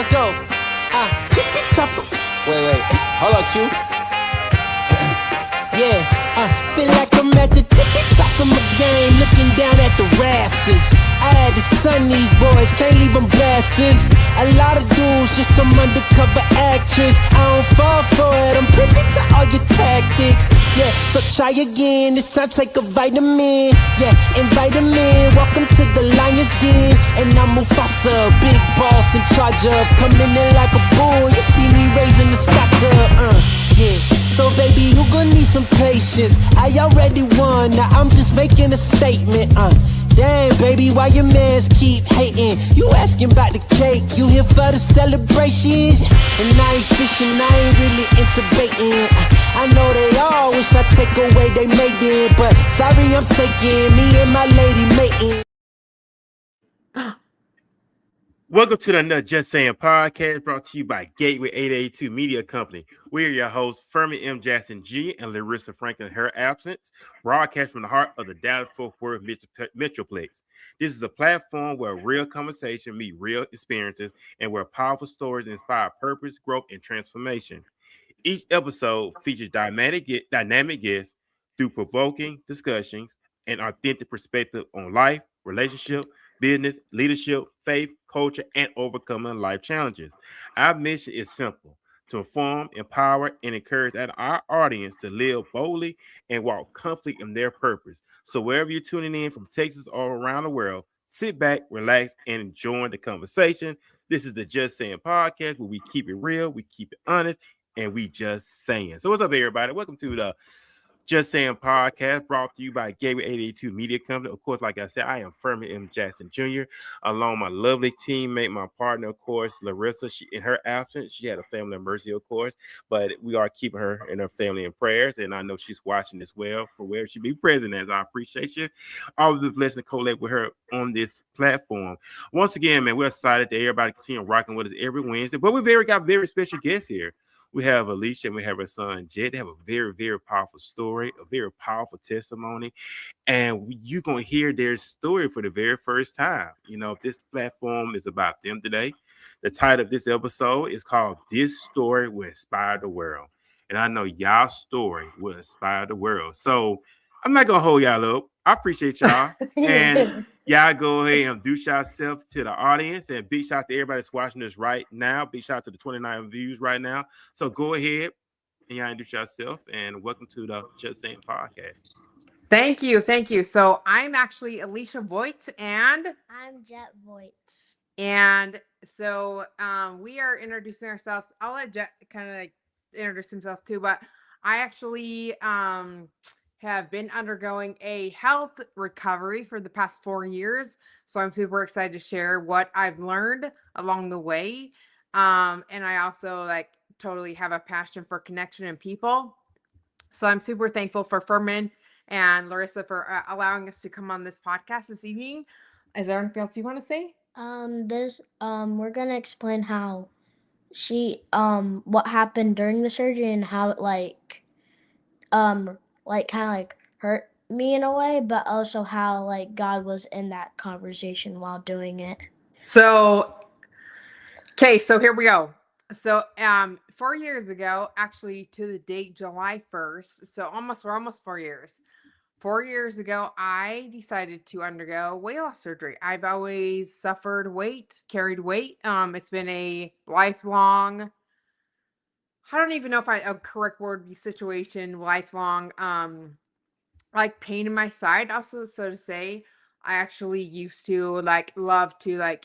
Let's go. Tippy top. Wait. Hold up, Q. Feel like I'm at the tippy top of my game, looking down at the rafters. I had to sun these boys, can't leave them blasters. A lot of dudes, just some undercover actors. I don't fall for it, I'm privy to all your tactics. Yeah, so try again, this time take a vitamin. Yeah, invite them in, welcome to the Lion's Den. And I'm Mufasa, big boss in charge of coming in like a bull. You see me raising the stock up, yeah. So baby, you gon' need some patience. I already won, now I'm just making a statement, Damn, baby, why your mans keep hating? You asking about the cake, you here for the celebrations? And I ain't fishing, I ain't really into baiting. I know they all wish I take away they mating, but sorry I'm taking me and my lady mating. Welcome to the TheJustSayN Podcast, brought to you by Gateway 882 Media Company. We are your hosts, Ferman M. Jackson G. and Laresa Franklin in her absence, broadcast from the heart of the Dallas-Fort Worth Metroplex. This is a platform where real conversation meet real experiences and where powerful stories inspire purpose, growth, and transformation. Each episode features dynamic guests through provoking discussions and authentic perspective on life, relationship, business, leadership, faith, culture, and overcoming life challenges. Our mission is simple: to inform, empower, and encourage our audience to live boldly and walk confidently in their purpose. So wherever you're tuning in from Texas or around the world, sit back, relax, and enjoy the conversation. This is the JustSayN Podcast, where we keep it real, we keep it honest, and we just saying. So what's up, everybody? Welcome to the JustSayN Podcast, brought to you by Gateway 882 Media Company. Of course, like I said, I am Ferman M. Jackson Jr., along with my lovely teammate, my partner, of course, Laresa. In her absence, she had a family emergency, of course, but we are keeping her and her family in prayers, and I know she's watching as well for where she be present as. I appreciate you. Always a blessing to collate with her on this platform. Once again, man, we're excited that everybody continue rocking with us every Wednesday, but we've got very special guests here. We have Alicia and we have her son, Jed. They have a very, very powerful story, a very powerful testimony. And you're going to hear their story for the very first time. You know, this platform is about them today. The title of this episode is called This Story Will Inspire the World. And I know y'all's story will inspire the world. So I'm not going to hold y'all up. I appreciate y'all. And y'all go ahead and introduce yourselves to the audience. And big shout out to everybody that's watching this right now. Big shout out to the 29 views right now. So go ahead and y'all introduce yourself. And welcome to the JustSayN Podcast. Thank you. So I'm actually Alicia Voigts, and I'm Jet Voigts. And so we are introducing ourselves. I'll let Jet kind of like introduce himself too, but I actually have been undergoing a health recovery for the past 4 years. So I'm super excited to share what I've learned along the way. And I also totally have a passion for connection and people. So I'm super thankful for Ferman and Laresa for allowing us to come on this podcast this evening. Is there anything else you want to say? We're gonna explain how she what happened during the surgery and how it kind of hurt me in a way, but also how God was in that conversation while doing it. So here we go. So 4 years ago, actually to the date July 1st, so we're almost 4 years. 4 years ago, I decided to undergo weight loss surgery. I've always carried weight. It's been a lifelong, I don't even know if a correct word would be situation, lifelong, pain in my side. Also, so to say, I actually used to love to I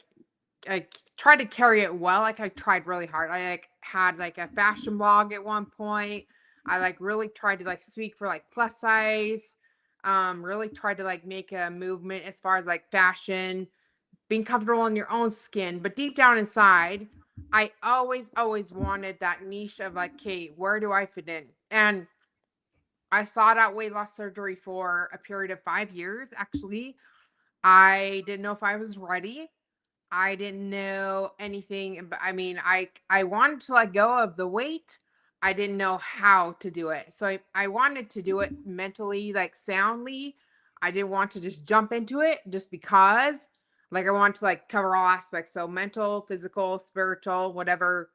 try to carry it well. I tried really hard. I had a fashion blog at one point. I really tried to speak for plus size. Really tried to make a movement as far as fashion, being comfortable in your own skin. But deep down inside, I always wanted that niche of okay, where do I fit in? And I sought out weight loss surgery for a period of 5 years. Actually, I didn't know if I was ready. I didn't know anything. I mean, I wanted to let go of the weight. I didn't know how to do it. So I wanted to do it mentally, soundly. I didn't want to just jump into it just because. Like I want to like cover all aspects. So mental, physical, spiritual, whatever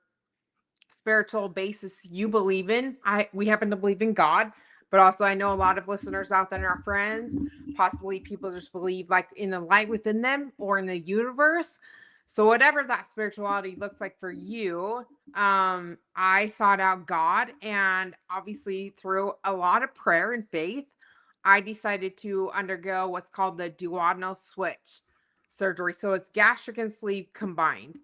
spiritual basis you believe in. We happen to believe in God, but also I know a lot of listeners out there are friends, possibly people just believe like in the light within them or in the universe. So whatever that spirituality looks like for you, I sought out God, and obviously through a lot of prayer and faith, I decided to undergo what's called the duodenal switch surgery. So it's gastric and sleeve combined.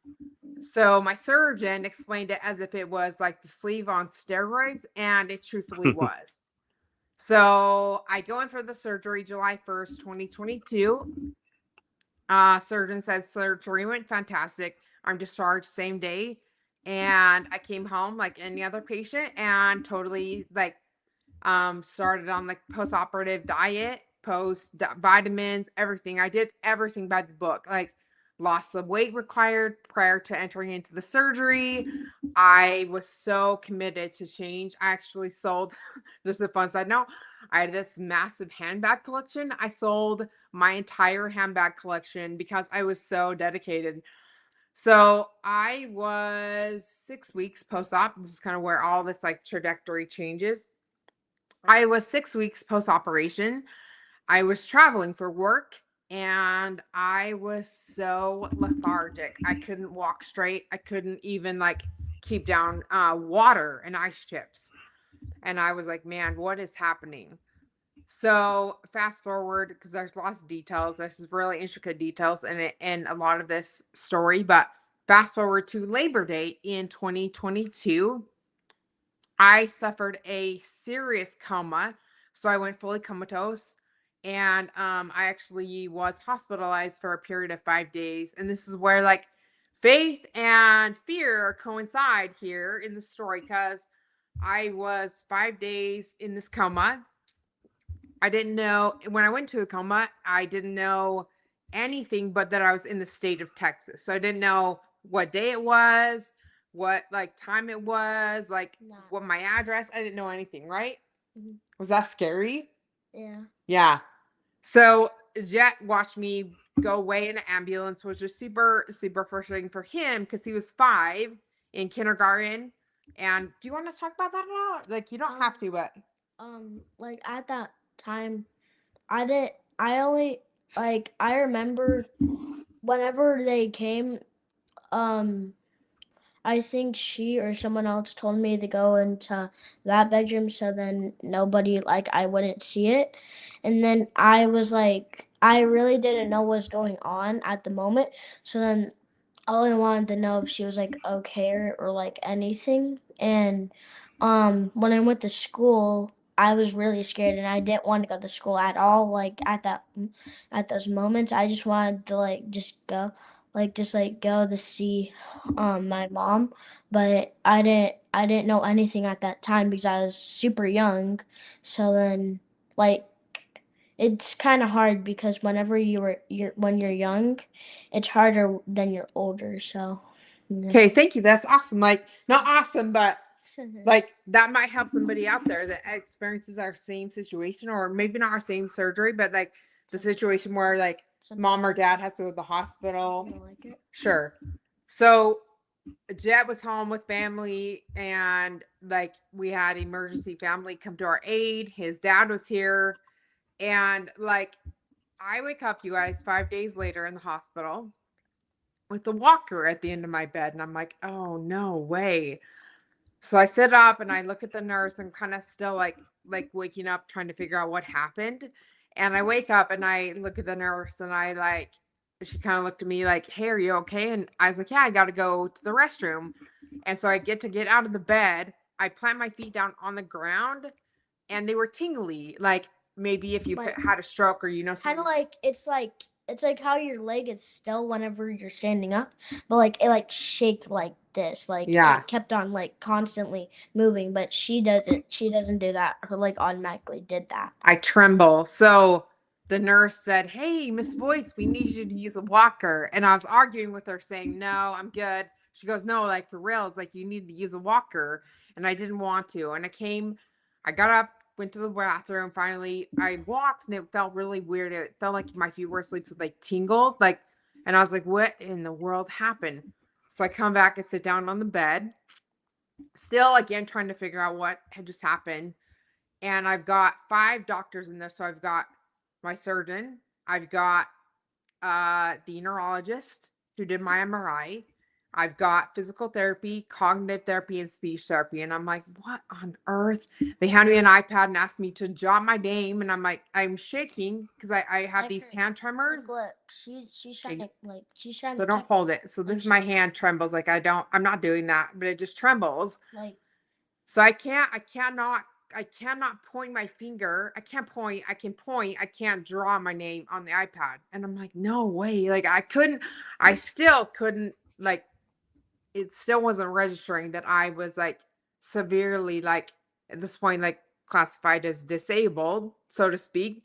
So my surgeon explained it as if it was like the sleeve on steroids, and it truthfully was. So I go in for the surgery July 1st, 2022. Surgeon says surgery went fantastic. I'm discharged same day. And I came home like any other patient and totally like started on like post-operative diet, vitamins, everything. I did everything by the book. Like lost the weight required prior to entering into the surgery. I was so committed to change. I actually sold, just a fun side note, I had this massive handbag collection. I sold my entire handbag collection because I was so dedicated. So I was 6 weeks post-op. This is kind of where all this like trajectory changes. I was 6 weeks post-operation. I was traveling for work and I was so lethargic. I couldn't walk straight. I couldn't even like keep down water and ice chips. And I was like, man, what is happening? So fast forward, because there's lots of details. This is really intricate details in it and a lot of this story. But fast forward to Labor Day in 2022. I suffered a serious coma. So I went fully comatose. And I actually was hospitalized for a period of 5 days. And this is where like faith and fear coincide here in the story, because I was 5 days in this coma. I didn't know when I went to the coma, I didn't know anything but that I was in the state of Texas. So I didn't know what day it was, what like time it was, like what my address. I didn't know anything, right? Mhm. Was that scary? Yeah. Yeah. So Jet watched me go away in an ambulance, which was super, super frustrating for him because he was 5 in kindergarten. And do you want to talk about that at all? Like you don't have to, but Like at that time, I only, like, I remember whenever they came, I think she or someone else told me to go into that bedroom so then nobody, like, I wouldn't see it. And then I was like, I really didn't know what was going on at the moment. So then all I wanted to know if she was like okay or like anything. And when I went to school, I was really scared and I didn't want to go to school at all. Like at those moments, I just wanted to like just like go to see my mom. But I didn't know anything at that time because I was super young. So then like it's kind of hard because whenever when you're young, it's harder than you're older. So yeah. okay, thank you. That's awesome. Like not awesome, but like that might help somebody out there that experiences our same situation, or maybe not our same surgery, but like the situation where like mom or dad has to go to the hospital. Like it. Sure. So Jet was home with family, and like we had emergency family come to our aid. His dad was here, and like I wake up, you guys, 5 days later in the hospital with the walker at the end of my bed, and I'm like, oh no way. So I sit up and I look at the nurse and kind of still like waking up trying to figure out what happened. And I wake up and I look at the nurse and I like she kind of looked at me like, "Hey, are you okay?" And I was like, "Yeah, I got to go to the restroom." And so I get out of the bed. I plant my feet down on the ground and they were tingly, like maybe if you Like had a stroke or kind of like it's like how your leg is still whenever you're standing up, but like it like shaked like this, like yeah. it kept on like constantly moving. But she doesn't do that. Her leg automatically did that. I tremble. So the nurse said, "Hey, Miss Voigts, we need you to use a walker." And I was arguing with her saying, "No, I'm good." She goes, "No, like for real, it's like you need to use a walker." And I didn't want to. And I got up, went to the bathroom. Finally, I walked and it felt really weird. It felt like my feet were asleep, so they tingled. Like And I was like, what in the world happened? So I come back and sit down on the bed, still again trying to figure out what had just happened. And I've got 5 doctors in there. So I've got my surgeon, I've got the neurologist who did my MRI, I've got physical therapy, cognitive therapy, and speech therapy. And I'm like, what on earth? They handed me an iPad and asked me to jot my name. And I'm like, I'm shaking because I have these hand tremors. Look, she's trying to So don't hold it. So this is my hand trembles. Like I'm not doing that, but it just trembles. Like, so I cannot point my finger. I can point. I can't draw my name on the iPad. And I'm like, no way. Like I still couldn't, like, it still wasn't registering that I was like severely, like at this point, like classified as disabled, so to speak.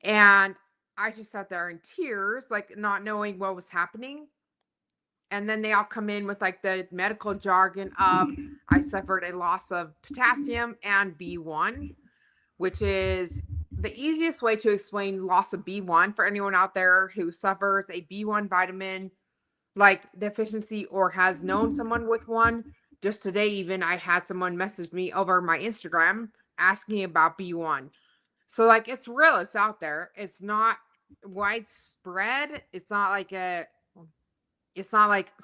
And I just sat there in tears, like not knowing what was happening. And then they all come in with like the medical jargon of I suffered a loss of potassium and B1, which is the easiest way to explain loss of B1 for anyone out there who suffers a B1 vitamin like deficiency or has known someone with one. Just today, even I had someone message me over my Instagram asking about B1. So like it's real, it's out there. It's not widespread. It's not like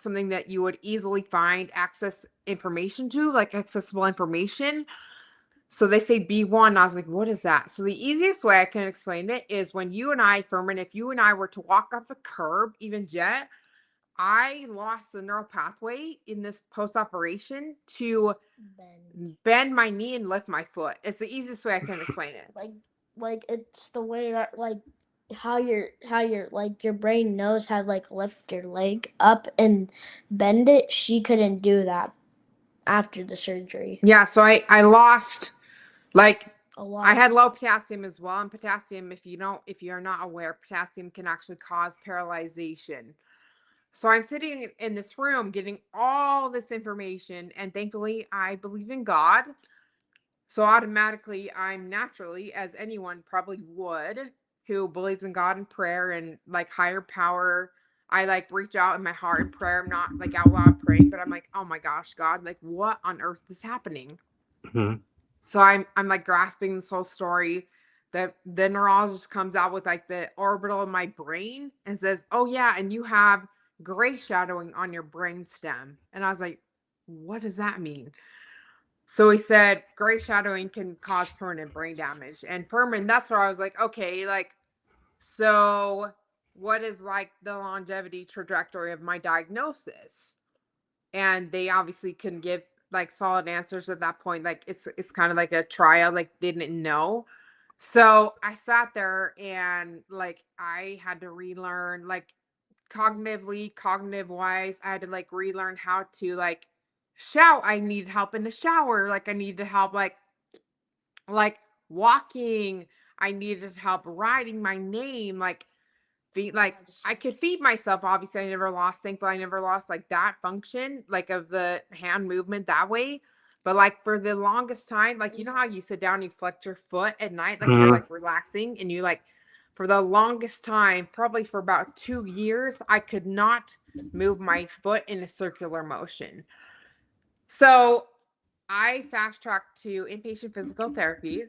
something that you would easily find access information to, like accessible information. So they say B1. I was like, what is that? So the easiest way I can explain it is when you and I, Ferman, if you and I were to walk off a curb, even jet, I lost the neural pathway in this post-operation to bend my knee and lift my foot. It's the easiest way I can explain it. Like it's the way that like how your like your brain knows how to like lift your leg up and bend it. She couldn't do that after the surgery. Yeah, so I lost like A lot. I had low potassium as well. And potassium, if you're not aware, potassium can actually cause paralyzation. So I'm sitting in this room getting all this information, and thankfully I believe in God. So automatically I'm naturally, as anyone probably would, who believes in God and prayer and like higher power, I like reach out in my heart in prayer. I'm not like out loud praying, but I'm like, oh my gosh, God, like what on earth is happening? Mm-hmm. So I'm like grasping this whole story. The neurologist comes out with like the orbital of my brain and says, oh yeah, and you have gray shadowing on your brain stem. And I was like, what does that mean? So he said gray shadowing can cause permanent brain damage. And Ferman, that's where I was like, okay, like, so what is like the longevity trajectory of my diagnosis? And they obviously couldn't give like solid answers at that point. Like it's kind of like a trial, like they didn't know. So I sat there and like I had to relearn, like cognitive wise, I had to like relearn how to like shout. I needed help in the shower. Like I needed help like walking. I needed help writing my name. Like I could feed myself. Obviously, thankfully I never lost like that function, like of the hand movement that way. But like for the longest time, like you know how you sit down and you flex your foot at night, like you're like relaxing, and you like for the longest time, probably for about 2 years, I could not move my foot in a circular motion. So I fast tracked to inpatient physical therapy,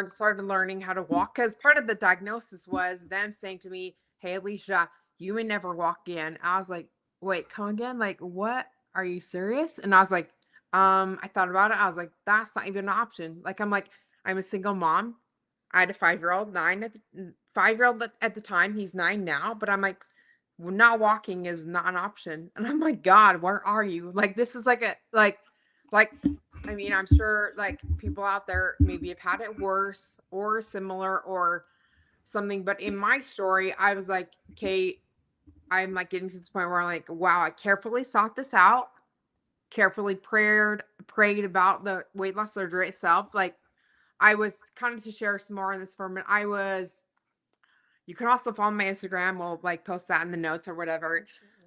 started learning how to walk, because part of the diagnosis was them saying to me, hey, Alicia, you may never walk again. I was like, wait, come again? Like, what? Are you serious? And I was like, I thought about it. I was like, that's not even an option. Like, I'm a single mom. I had a 5-year-old, 5-year-old at the time. He's 9 now, but I'm like, not walking is not an option. And I'm like, God, where are you? Like, this is like I mean, I'm sure like people out there maybe have had it worse or similar or something. But in my story, I was like, okay, I'm like getting to this point where I'm like, wow, I carefully sought this out, carefully prayed about the weight loss surgery itself. Like I was kind of, to share some more on this for a minute, you can also follow my Instagram. We'll like post that in the notes or whatever.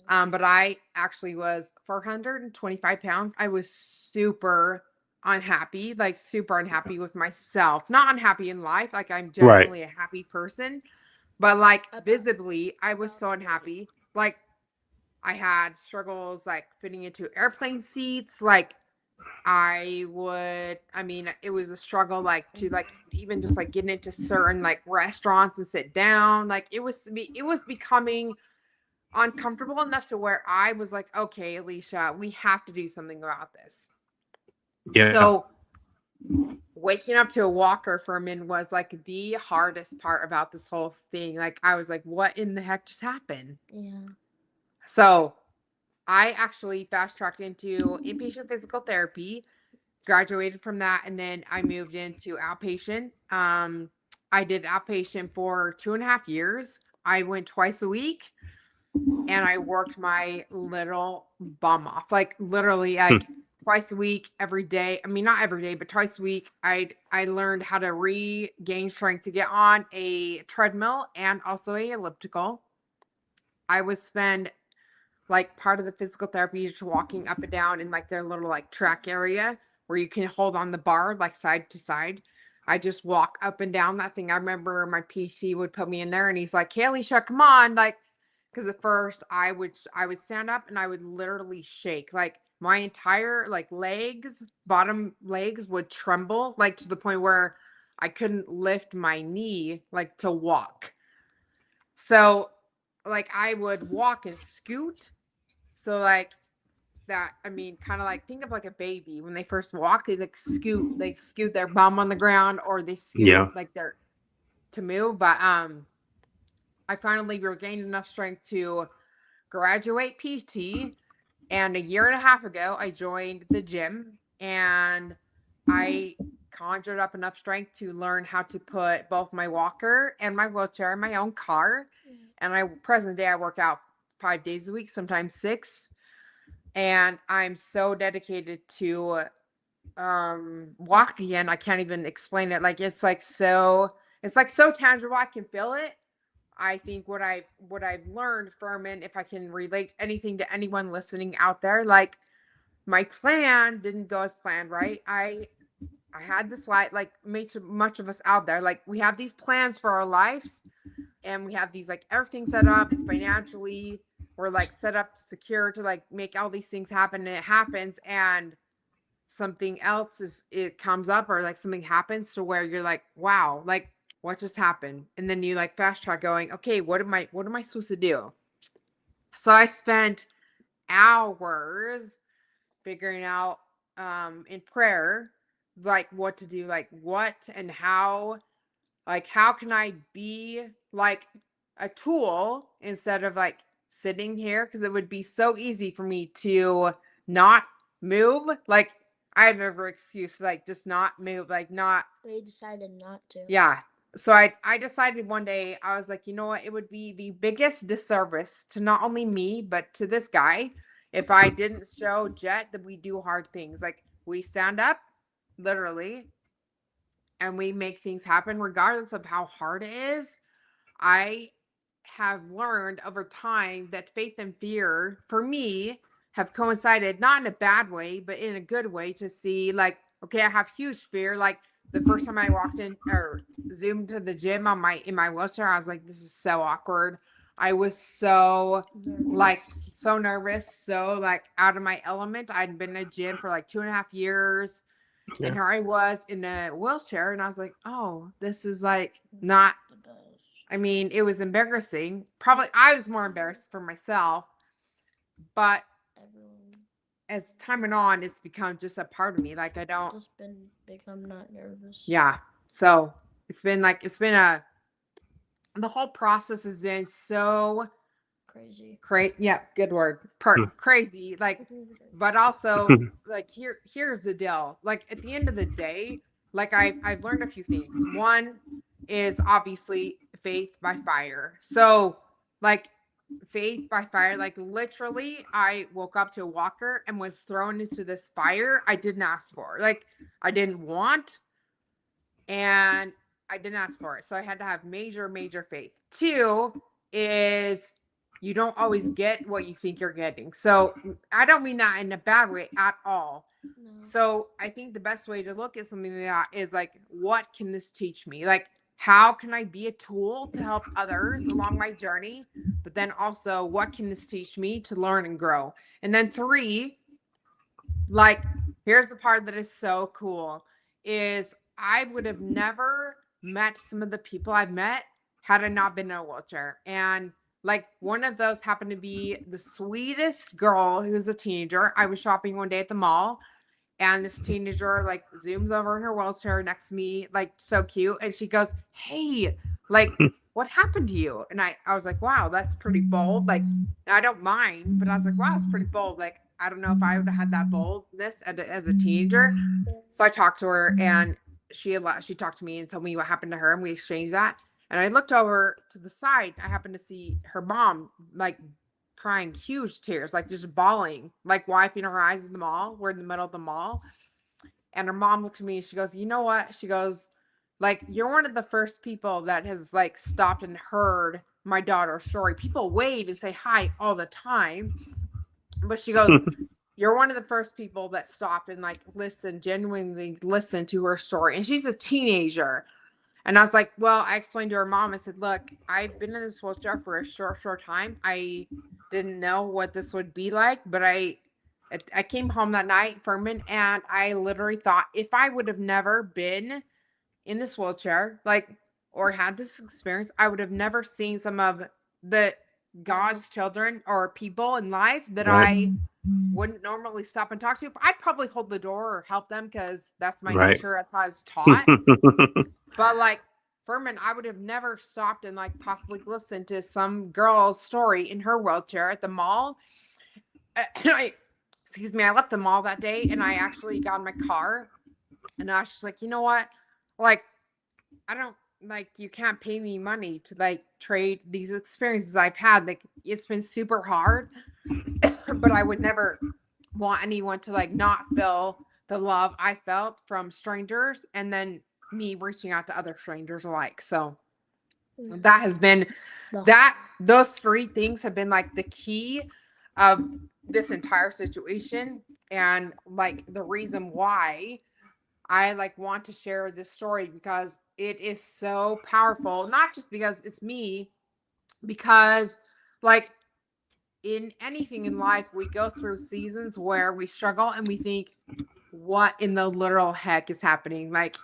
But I actually was 425 pounds. I was super unhappy with myself, not unhappy in life. Like I'm generally a happy person, But like visibly, I was so unhappy. Like I had struggles like fitting into airplane seats. Like it was a struggle like to like even just like getting into certain like restaurants and sit down. Like it was becoming uncomfortable enough to where I was like, okay, Alicia, we have to do something about this. Yeah. So waking up to a walker, Ferman, was like the hardest part about this whole thing. Like I was like, what in the heck just happened? Yeah. So I actually fast tracked into inpatient physical therapy, graduated from that, and then I moved into outpatient. I did outpatient for 2.5 years. I went twice a week and I worked my little bum off. Like literally like twice a week, every day. I mean, not every day, but twice a week. I learned how to regain strength to get on a treadmill and also a elliptical. I would spend like part of the physical therapy is walking up and down in like their little like track area where you can hold on the bar like side to side. I just walk up and down that thing. I remember my PC would put me in there and he's like, "Hey, Alicia, come on." Like, because at first I would stand up and I would literally shake. Like my entire like bottom legs would tremble, like to the point where I couldn't lift my knee like to walk. So like I would walk and scoot. So like that, I mean, kind of like think of like a baby when they first walk, they scoot their bum on the ground, or they scoot like they're to move. But I finally regained enough strength to graduate PT, and a year and a half ago I joined the gym and I conjured up enough strength to learn how to put both my walker and my wheelchair in my own car. And present day I work out 5 days a week, sometimes 6. And I'm so dedicated to walk again. I can't even explain it. Like it's so tangible. I can feel it. I think what I've learned, Ferman, if I can relate anything to anyone listening out there, like my plan didn't go as planned, right? I had this like much of us out there, like we have these plans for our lives and we have these like everything set up financially. We're like set up secure to like make all these things happen, and it happens, and something else it comes up, or like something happens to where you're like, wow, like what just happened? And then you like fast track going, okay, what am I supposed to do? So I spent hours figuring out in prayer like what to do, like what and how, like how can I be like a tool instead of like sitting here, because it would be so easy for me to not move. Like I have every excuse, like just not move, like not. We decided not to. Yeah. So I decided one day, I was like, you know what? It would be the biggest disservice to not only me, but to this guy if I didn't show Jet that we do hard things. Like we stand up, literally, and we make things happen regardless of how hard it is. I have learned over time that faith and fear, for me, have coincided, not in a bad way, but in a good way, to see like, okay, I have huge fear. Like the first time I walked in or zoomed to the gym in my wheelchair, I was like, this is so awkward. I was so so nervous, so like out of my element. I'd been in a gym for like 2.5 years. Yeah. And here I was in a wheelchair, and I was like, oh, this is like not, I mean, it was embarrassing. Probably I was more embarrassed for myself, but as time went on, it's become just a part of me. Like I don't just become not nervous. Yeah. So it's been the whole process has been so crazy. Yeah, good word. Crazy. Like, but also like here's the deal. Like at the end of the day, like I've learned a few things. One is obviously faith by fire. So like faith by fire, like literally I woke up to a walker and was thrown into this fire I didn't ask for. Like I didn't want, and I didn't ask for it. So I had to have major faith. 2 is you don't always get what you think you're getting. So I don't mean that in a bad way at all. No. So I think the best way to look at something like that is like, what can this teach me? Like how can I be a tool to help others along my journey? But then also, what can this teach me to learn and grow? And then 3, like, here's the part that is so cool, is I would have never met some of the people I've met had I not been in a wheelchair. And like, one of those happened to be the sweetest girl who was a teenager. I was shopping one day at the mall, and this teenager like zooms over in her wheelchair next to me, like so cute. And she goes, "Hey, like, what happened to you?" And I was like, "Wow, that's pretty bold." Like, I don't mind, but I was like, "Wow, it's pretty bold." Like, I don't know if I would have had that boldness as a teenager. So I talked to her, and she talked to me and told me what happened to her, and we exchanged that. And I looked over to the side. I happened to see her mom, like, crying huge tears, like just bawling, like wiping her eyes in the mall. We're in the middle of the mall. And her mom looked at me and she goes, "You know what?" She goes, like, "You're one of the first people that has like stopped and heard my daughter's story. People wave and say hi all the time. But," she goes, "you're one of the first people that stopped and like genuinely listen to her story." And she's a teenager. And I was like, well, I explained to her mom, I said, "Look, I've been in this wheelchair for a short time. I didn't know what this would be like, but I came home that night, Ferman, and I literally thought, if I would have never been in this wheelchair, like, or had this experience, I would have never seen some of the God's children or people in life that I wouldn't normally stop and talk to. I'd probably hold the door or help them because that's my nature. That's how I was taught." But like, Ferman, I would have never stopped and like possibly listened to some girl's story in her wheelchair at the mall. And I left the mall that day, and I actually got in my car, and I was just like, "You know what? Like, I don't, like, you can't pay me money to like trade these experiences I've had. Like, it's been super hard, but I would never want anyone to like not feel the love I felt from strangers, and then me reaching out to other strangers alike." So that has been those 3 things have been like the key of this entire situation, and like the reason why I like want to share this story, because it is so powerful, not just because it's me, because like in anything in life, we go through seasons where we struggle and we think, what in the literal heck is happening? Like,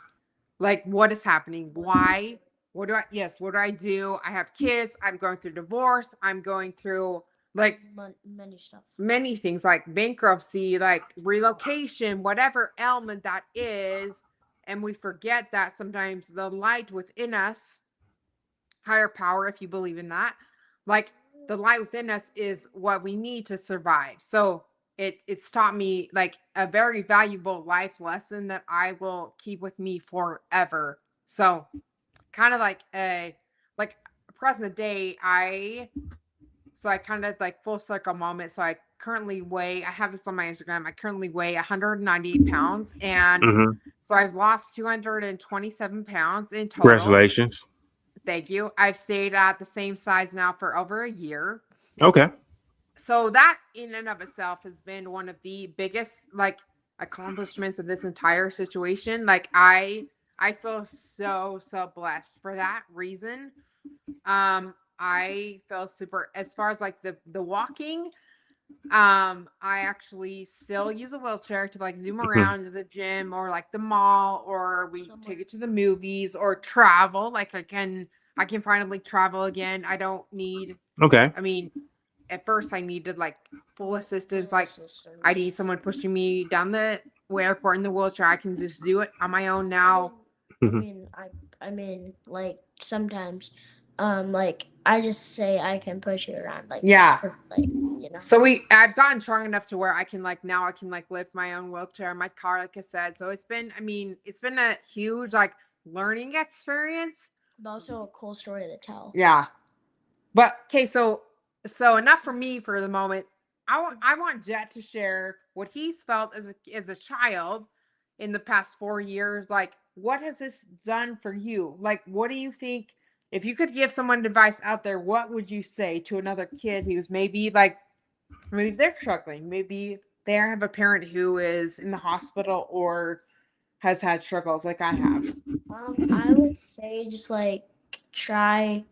what is happening? Why? What do I do? I have kids. I'm going through divorce. I'm going through like many things, like bankruptcy, like relocation, whatever ailment that is. And we forget that sometimes the light within us, higher power, if you believe in that, like the light within us is what we need to survive. So it's taught me like a very valuable life lesson that I will keep with me forever. So kind of like a present day, I kind of like full circle moment. So I have this on my Instagram. I currently weigh 198 pounds. And so I've lost 227 pounds in total. Congratulations. Thank you. I've stayed at the same size now for over a year. Okay. So that in and of itself has been one of the biggest like accomplishments of this entire situation. Like I feel so blessed for that reason. I feel super, as far as like the walking, I actually still use a wheelchair to like zoom around to the gym or like the mall, or we take it to the movies or travel. Like I can finally travel again. I don't need, I mean, at first I needed like full assistance. Like I need someone pushing me down the airport in the wheelchair. I can just do it on my own now. I mean, like sometimes, like I just say I can push you around, like you know. So I've gotten strong enough to where I can like lift my own wheelchair in my car, like I said. So it's been a huge like learning experience, but also a cool story to tell. Yeah, but okay, so enough for me for the moment. I want Jet to share what he's felt as a child in the past 4 years. Like, what has this done for you? Like, what do you think? If you could give someone advice out there, what would you say to another kid who's maybe they're struggling, maybe they have a parent who is in the hospital or has had struggles like I have? I would say just like try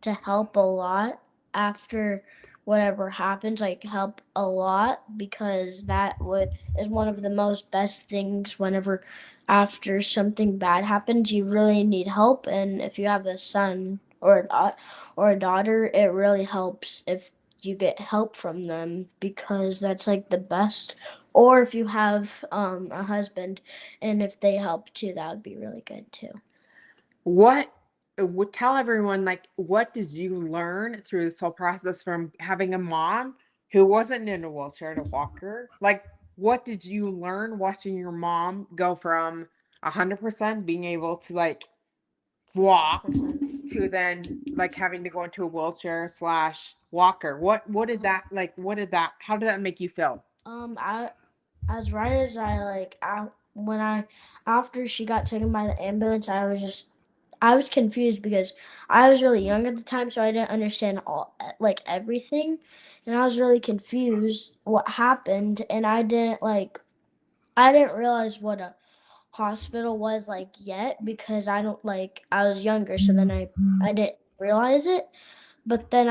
to help a lot after whatever happens, like help a lot, because that would is one of the most best things whenever after something bad happens you really need help. And if you have a son or a daughter, it really helps if you get help from them, because that's like the best. Or if you have a husband and if they help too, that would be really good too. What would tell everyone, like, what did you learn through this whole process from having a mom who wasn't in a wheelchair to walker? Like, what did you learn watching your mom go from 100% being able to like walk 100%. to then like having to go into a wheelchair slash walker? What did that like? How did that make you feel? I as right as I like when I after she got taken by the ambulance, I was confused because I was really young at the time, so I didn't understand all like everything, and I was really confused what happened, and I didn't realize what a hospital was like yet, because I was younger, so then I didn't realize it. But then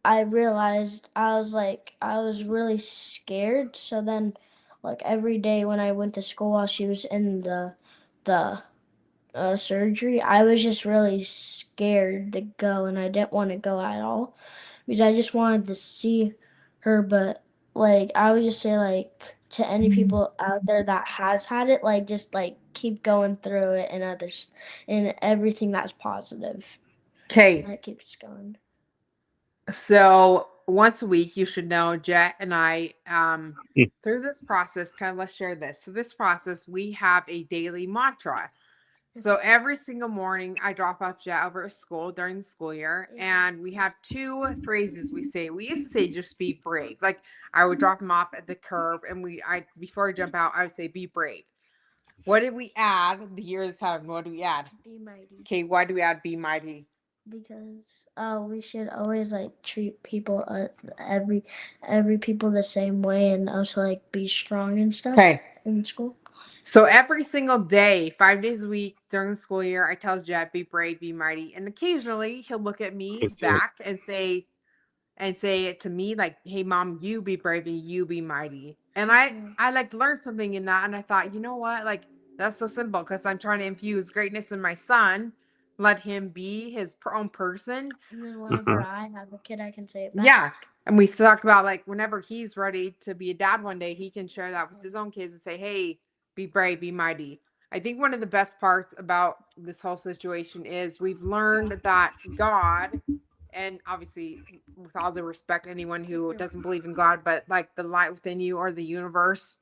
I realized I was really scared. So then, like every day when I went to school while she was in the surgery, I was just really scared to go, and I didn't want to go at all because I just wanted to see her. But like I would just say, like, to any people out there that has had it, like just like keep going through it, and others and everything that's positive. Okay, That keeps going. so once a week, you should know, Jet and I, through this process, kind of let's share this. So this process, we have a daily mantra. So every single morning, I drop off Jet over at school during the school year, and we have two phrases we say. We used to say, "Just be brave." Like I would drop him off at the curb, and I before I jump out, I would say, "Be brave." What did we add the year this happened? What do we add? Be mighty. Okay, why do we add "Be mighty"? Because we should always like treat people every people the same way, and also like be strong and stuff Okay. in school. So every single day, 5 days a week during the school year, I tell Jet, "Be brave, be mighty," and occasionally he'll look at me back and say it to me like, "Hey mom, you be brave and you be mighty." And I like learned something in that, and I thought, you know what, like that's so simple, because I'm trying to infuse greatness in my son, let him be his own person. And then whenever I have a kid, I can say it back. Yeah. And we talk about like whenever he's ready to be a dad one day, he can share that with his own kids and say, "Hey, be brave, be mighty." I think one of the best parts about this whole situation is we've learned that God, and obviously with all the respect, anyone who doesn't believe in God, but like the light within you or the universe,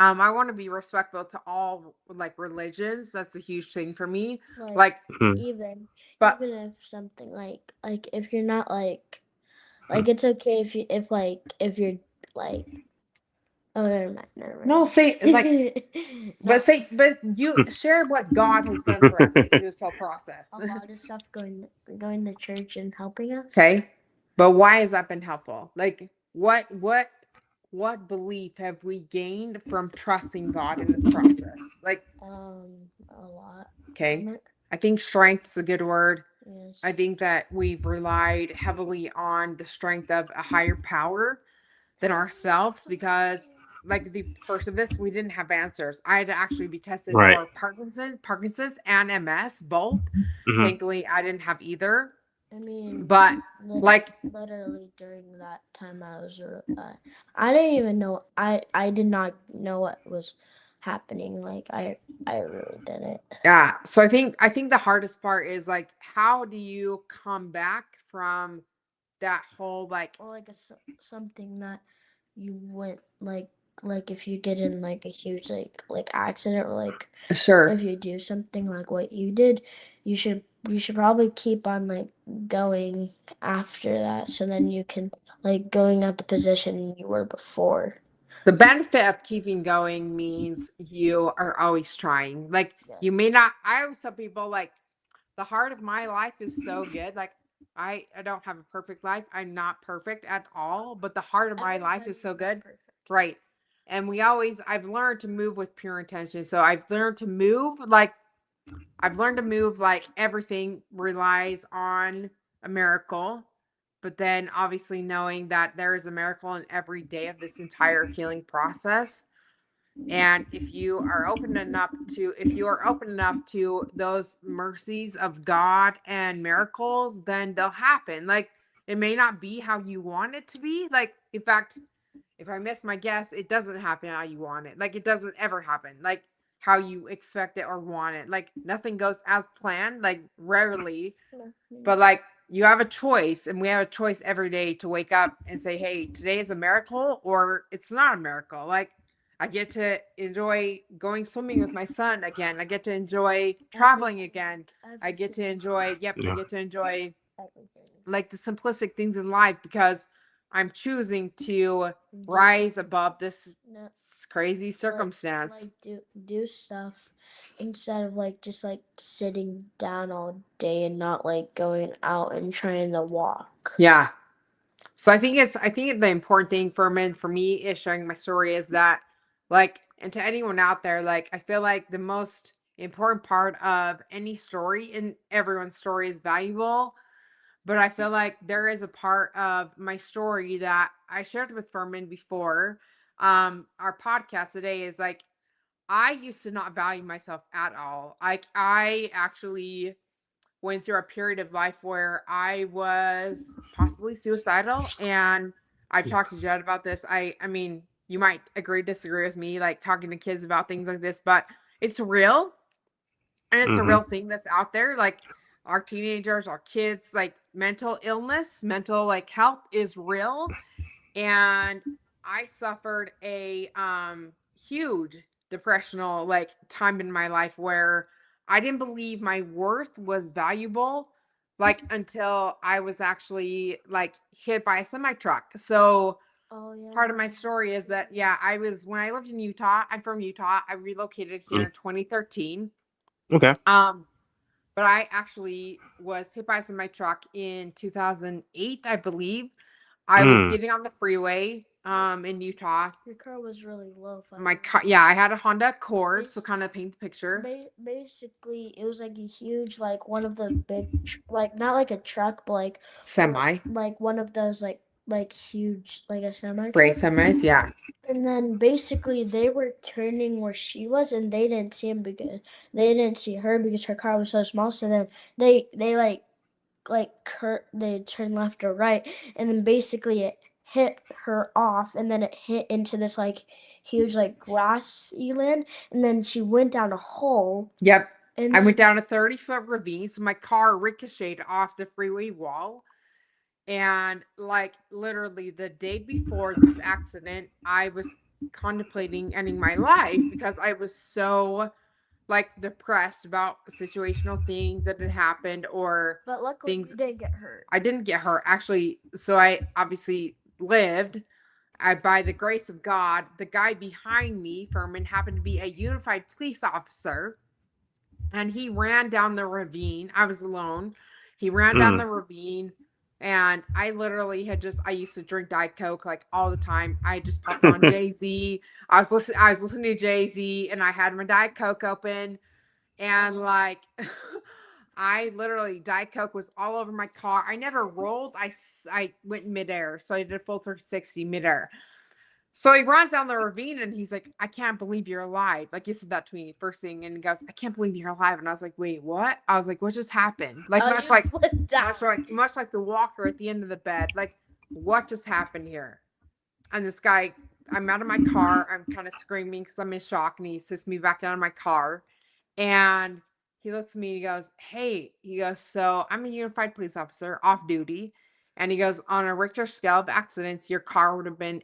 I want to be respectful to all like religions. That's a huge thing for me. Like, even but even if something like if you're not like it's okay if you if you're like oh never mind. no, say like but you share what God has done for us through this whole process. A lot of stuff going to church and helping us. Okay. But why has that been helpful? Like what belief have we gained from trusting God in this process? Like A lot. okay. I think strength is a good word. Yes. I think that we've relied heavily on the strength of a higher power than ourselves, because like the first of this, we didn't have answers. I had to actually be tested for Parkinson's and MS both. Thankfully, I didn't have either. I mean, but like literally during that time, I didn't even know. I did not know what was happening. Like I really didn't. Yeah. So I think the hardest part is like, how do you come back from that whole like, or like something that you went like if you get in like a huge like accident, or like sure, if you do something like what you did, you should probably keep on like going after that, so then you can like going at the position you were before. The benefit of keeping going means you are always trying. Like you may not. I always tell people like the heart of my life is so good. Like I don't have a perfect life. I'm not perfect at all, but the heart of my life is so good. Right. And I've learned to move with pure intention. So I've learned to move like I've learned to move like everything relies on a miracle, but then obviously knowing that there is a miracle in every day of this entire healing process. And if you are open enough to those mercies of God and miracles, then they'll happen. Like, it may not be how you want it to be. Like, in fact, if I miss my guess, it doesn't happen how you want it. Like, it doesn't ever happen like how you expect it or want it. Like, nothing goes as planned, like rarely. But like, you have a choice, and we have a choice every day to wake up and say, hey, today is a miracle or it's not a miracle. Like, I get to enjoy going swimming with my son again. I get to enjoy traveling again. I get to enjoy, I get to enjoy like the simplistic things in life because I'm choosing to rise above this crazy circumstance. Like do stuff instead of like just like sitting down all day and not like going out and trying to walk. Yeah. So I think the important thing for me is sharing my story is that, like, and to anyone out there, like, I feel like the most important part of any story, and everyone's story is valuable, but I feel like there is a part of my story that I shared with Ferman before. Our podcast today is like, I used to not value myself at all. Like, I actually went through a period of life where I was possibly suicidal, and I've talked to Jed about this. I mean, you might agree, disagree with me, like talking to kids about things like this, but it's real, and it's a real thing that's out there. Like, our teenagers, our kids, like, mental illness, mental like health is real. And I suffered a huge depressional like time in my life where I didn't believe my worth was valuable, like, until I was actually like hit by a semi truck. So part of my story is that, when I lived in Utah, I'm from Utah. I relocated here in 2013. Okay. But I actually was hit by a semi truck in 2008, I believe. I was getting on the freeway in Utah. Your car was really low. My car, I had a Honda Accord, so kind of paint the picture. Basically, it was like a huge, like one of the big, like not like a truck, but like semi, like one of those like huge, like a semi. Gray semis, yeah. And then basically they were turning where she was, and they didn't see him because they didn't see her because her car was so small. So then they they turned left or right, and then basically it hit her off, and then it hit into this like huge like grassy land, and then she went down a hole. Yep. And I went down a 30-foot ravine, so my car ricocheted off the freeway wall. And like literally the day before this accident, I was contemplating ending my life because I was so like depressed about situational things that had happened, or but luckily you didn't get hurt. I didn't get hurt, actually. So I obviously lived. By the grace of God, the guy behind me, Ferman, happened to be a unified police officer, and he ran down the ravine. I was alone. He ran down the ravine, and I literally I used to drink Diet Coke like all the time. I just popped on Jay-Z. I was listening to Jay-Z, and I had my Diet Coke open, and like I literally, Diet Coke was all over my car. I never rolled. I went midair, so I did a full 360 midair. So he runs down the ravine, and he's like, I can't believe you're alive. Like, he said that to me first thing, and he goes, I can't believe you're alive. And I was like, wait, what? I was like, what just happened? Like, much like the walker at the end of the bed. Like, what just happened here? And this guy, I'm out of my car. I'm kind of screaming because I'm in shock, and he sits me back down in my car. And he looks at me and he goes, hey, so I'm a unified police officer off duty. And he goes, on a Richter scale of accidents, your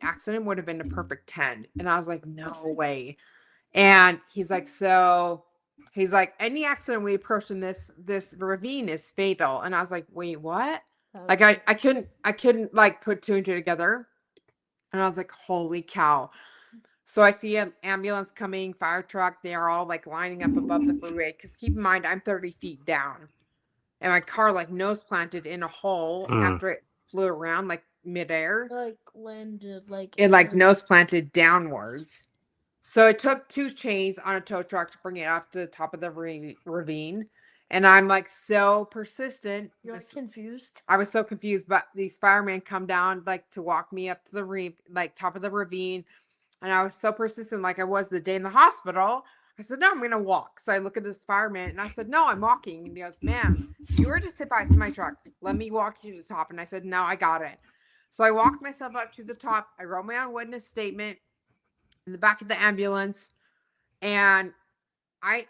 accident would have been a perfect 10. And I was like, no way. And he's like, any accident we approach in this ravine is fatal. And I was like, wait, what? Like, I couldn't like put two and two together. And I was like, holy cow. So I see an ambulance coming, fire truck. They are all like lining up above the freeway. Because keep in mind, I'm 30 feet down. And my car like nose planted in a hole after it flew around like midair. Like landed like. It like nose planted downwards. So it took 2 chains on a tow truck to bring it up to the top of the ravine. And I'm like so persistent. You're like confused. I was so confused, but these firemen come down like to walk me up to the top of the ravine. And I was so persistent, like I was the day in the hospital. I said, no, I'm going to walk. So I look at this fireman and I said, no, I'm walking. And he goes, ma'am, you were just hit by a semi truck. Let me walk you to the top. And I said, no, I got it. So I walked myself up to the top. I wrote my own witness statement in the back of the ambulance. And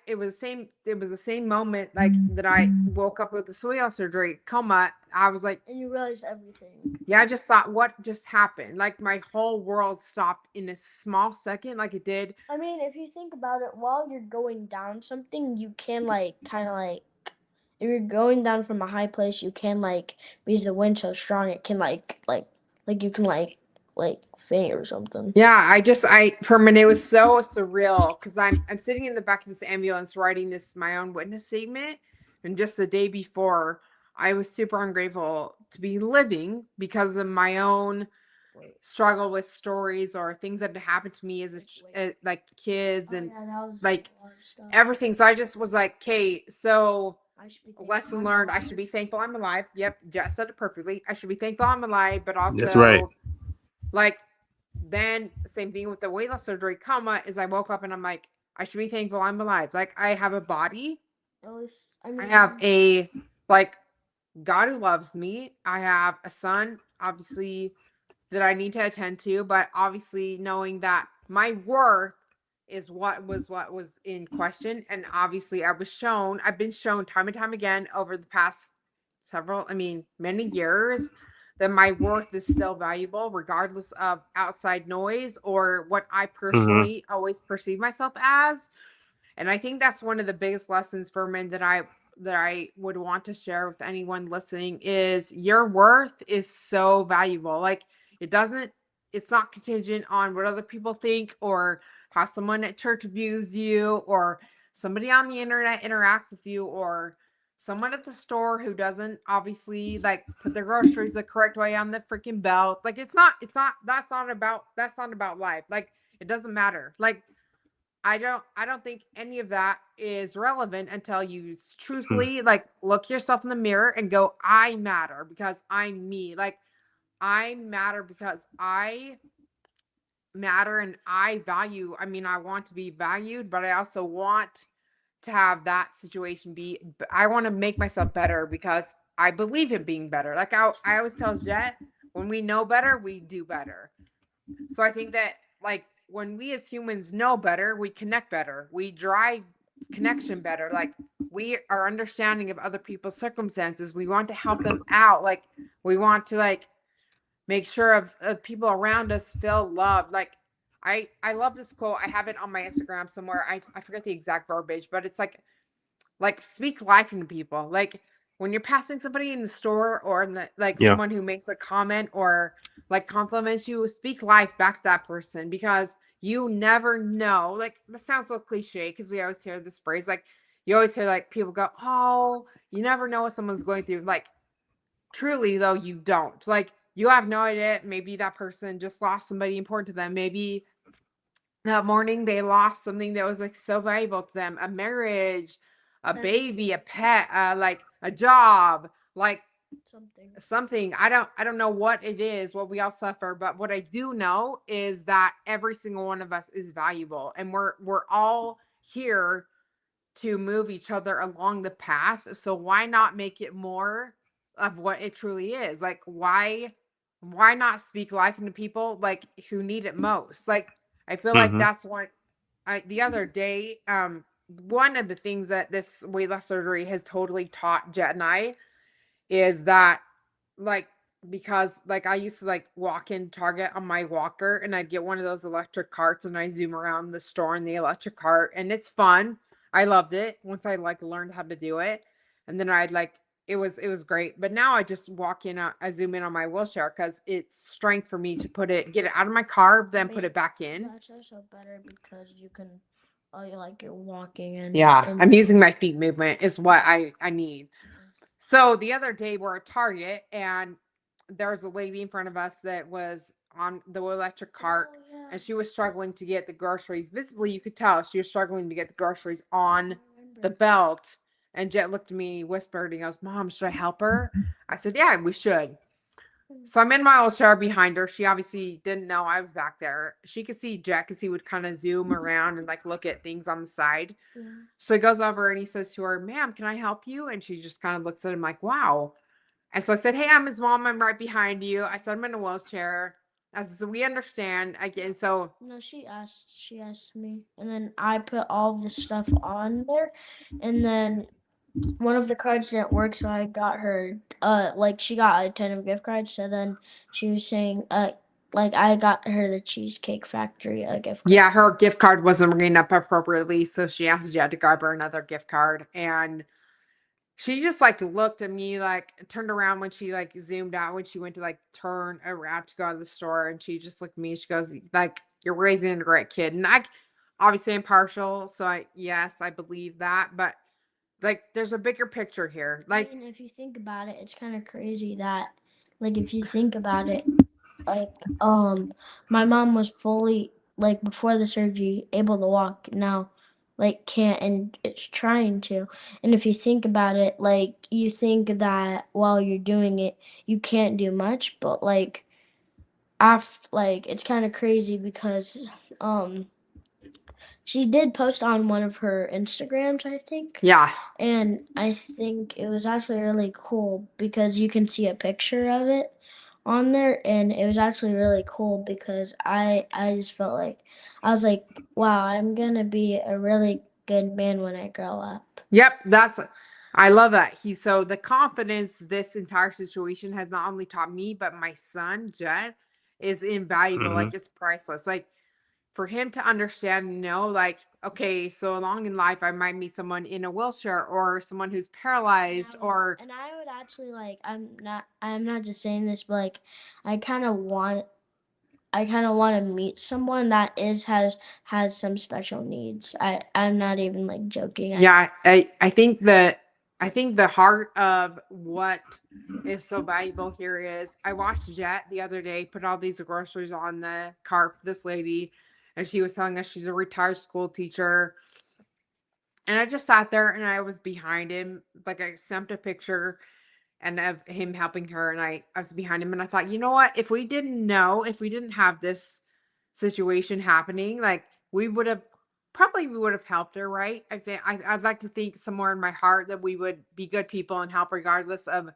it was the same moment like that I woke up with the soil surgery coma. I was like, and you realized everything. Yeah, I just thought, what just happened? Like my whole world stopped in a small second, like it did. I mean, if you think about it, while you're going down something, you can like kind of like, if you're going down from a high place, you can like, because the wind's so strong, it can like you can like faint or something. Yeah, Ferman, it was so surreal because I'm sitting in the back of this ambulance writing my own witness statement, and just the day before, I was super ungrateful to be living because of my own struggle with stories or things that had happened to me as like kids and like everything. So I just was like, okay, so lesson learned. I should be thankful I'm alive. Yep, Jess said it perfectly. I should be thankful I'm alive, but also that's right. Like then same thing with the weight loss surgery coma is I woke up and I'm like, I should be thankful I'm alive. Like I have a body. I have a like God who loves me. I have a son, obviously, that I need to attend to, but obviously knowing that my worth is what was in question. And obviously I've been shown time and time again over the past many years that my worth is still valuable regardless of outside noise or what I personally always perceive myself as. And I think that's one of the biggest lessons for men that I would want to share with anyone listening is your worth is so valuable. Like it's not contingent on what other people think or how someone at church views you or somebody on the internet interacts with you or someone at the store who doesn't obviously like put their groceries the correct way on the freaking belt. Like that's not about life. Like it doesn't matter. Like I don't think any of that is relevant until you truthfully like look yourself in the mirror and go, I matter because I'm me. Like I matter because I matter and I value. I want to be valued, but I also want to have that situation I want to make myself better because I believe in being better. Like I always tell Jet, when we know better, we do better. So I think that like when we as humans know better, we connect better. We drive connection better. Like we are understanding of other people's circumstances. We want to help them out. Like we want to like make sure of people around us feel loved. Like I love this quote. I have it on my Instagram somewhere. I forget the exact verbiage, but it's like speak life into people. Like when you're passing somebody in the store or in the, someone who makes a comment or like compliments you, speak life back to that person because you never know. Like that sounds so cliche because we always hear this phrase. Like you always hear like people go, oh, you never know what someone's going through. Like truly though, you don't. Like you have no idea. Maybe that person just lost somebody important to them. Maybe that morning they lost something that was like so valuable to them, a marriage, a baby, a pet, like a job, like something. I don't know what it is, what we all suffer, but what I do know is that every single one of us is valuable and we're all here to move each other along the path. So why not make it more of what it truly is? Like why not speak life into people like who need it most? Like I feel like that's what the other day, one of the things that this weight loss surgery has totally taught Jet and I is that like, because like I used to like walk in Target on my walker and I'd get one of those electric carts and I zoom around the store in the electric cart and it's fun. I loved it once I like learned how to do it. And then I'd like, it was great. But now I just walk in, I zoom in on my wheelchair because it's strength for me to get it out of my car, then put it back in. That's also better because you can, you're walking and I'm using my feet movement is what I need. So the other day we're at Target and there was a lady in front of us that was on the electric cart, Oh, yeah. and she was struggling to get the groceries. Visibly, you could tell she was struggling to get the groceries on the belt. And Jet looked at me, whispered, and he goes, "Mom, should I help her?" I said, "Yeah, we should." So I'm in my old chair behind her. She obviously didn't know I was back there. She could see Jet because he would kind of zoom around and like look at things on the side. Yeah. So he goes over and he says to her, "Ma'am, can I help you?" And she just kind of looks at him like, "Wow." And so I said, "Hey, I'm his mom. I'm right behind you." I said, "I'm in a wheelchair." I said, "So we understand." Again, so No, she asked me, and then I put all the stuff on there, and then one of the cards didn't work, so I got her like she got a ton of gift cards. So then she was saying like I got her the Cheesecake Factory gift card. yeah, her gift card wasn't ringing up appropriately, so she asked Jet to grab her another gift card, and she just like looked at me, like turned around when she like zoomed out when she went to like turn around to go out of the store, and she just looked at me. She goes, like, "You're raising a great kid." And I obviously I'm partial, so I believe that, but like there's a bigger picture here. Like, I mean, if you think about it, it's kind of crazy that, like, if you think about it, like, my mom was fully, like, before the surgery, able to walk. Now, like, can't, and it's trying to. And if you think about it, like, you think that while you're doing it, you can't do much, but, like, like, it's kind of crazy because, she did post on one of her Instagrams, I think. yeah, And I think it was actually really cool because you can see a picture of it on there, and it was actually really cool because I just felt like I was like, wow, I'm gonna be a really good man when I grow up. yep, I love that. So the confidence this entire situation has not only taught me, but my son, Jet, is invaluable. Mm-hmm. Like, it's priceless. Like, for him to understand and know, like, okay, so along in life, I might meet someone in a wheelchair or someone who's paralyzed or, And I would actually like I'm not just saying this, but like I kind of want to meet someone that has some special needs. I'm not even like joking. yeah, I think the heart of what is so valuable here is I watched Jet the other day put all these groceries on the cart for this lady, and she was telling us she's a retired school teacher. And I just sat there and I was behind him, like I snapped a picture and of him helping her, and I was behind him, and I thought, you know what? If we didn't have this situation happening, like we would have we would have helped her, right? I think I'd like to think somewhere in my heart that we would be good people and help regardless of